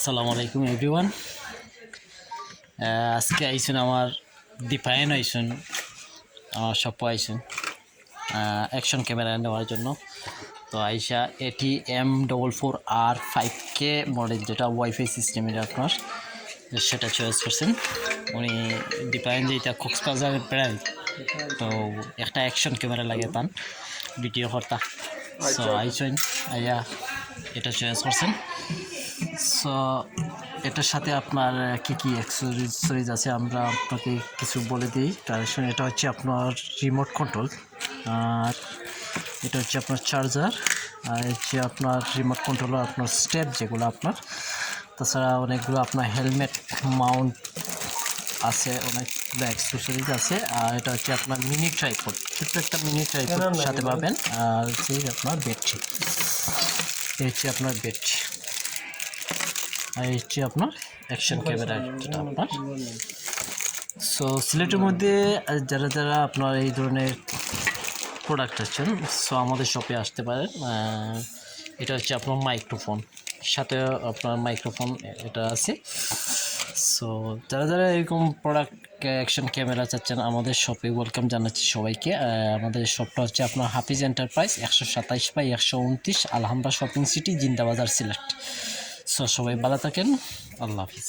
আসসালামু আলাইকুম এভরিওয়ান। আজকে আইসুন আমার দীপায়ন আইসুন, আমার সব আইসুন অ্যাকশন ক্যামেরা নেওয়ার জন্য। তো আইসা AT-M44R5K মডেল, যেটা ওয়াইফাই সিস্টেমের আপনার, সেটা চয়েস করছেন উনি। দীপায়ন যে এটা কক্সবাজারের প্রায়, তো একটা অ্যাকশন ক্যামেরা লাগে তান ভিডিও কর্তা। সো আইসুন আইয়া এটা চয়েস করছেন। সো এটার সাথে আপনার কি কি অ্যাক্সেসরিজ আছে আমরা আপনাকে কিছু বলে দিই। কারেকশন, এটা হচ্ছে আপনার রিমোট কন্ট্রোল, আর এটা হচ্ছে আপনার চার্জার, আর হচ্ছে আপনার রিমোট কন্ট্রোল আপনার স্টেপ যেগুলো আপনার, তাছাড়া অনেকগুলো আপনার হেলমেট মাউন্ট আছে, অনেকগুলো অ্যাক্সেসরিজ আছে। আর এটা হচ্ছে আপনার মিনি ট্রাইপড, ছোট্ট একটা মিনি ট্রাইপড সাথে পাবেন। আর হচ্ছে আপনার ব্যাটারি, এই হচ্ছে আপনার ব্যাটারি, আর এই হচ্ছে আপনার অ্যাকশন ক্যামেরা যেটা আপনার। সো সিলেটের মধ্যে যারা যারা আপনার এই ধরনের প্রোডাক্ট আছেন, সো আমাদের শপে আসতে পারেন। এটা হচ্ছে আপনার মাইক্রোফোন, সাথে আপনার মাইক্রোফোন এটা আছে। সো যারা যারা এরকম প্রোডাক্ট অ্যাকশন ক্যামেরা চাচ্ছেন, আমাদের শপে ওয়েলকাম জানাচ্ছি সবাইকে। আমাদের শপটা হচ্ছে আপনার Hafiz enterprise, 127/129 Alhamra shopping city, Zindabazar, Sylhet. So সবাই ভালো থাকেন, আল্লাহ হাফিজ।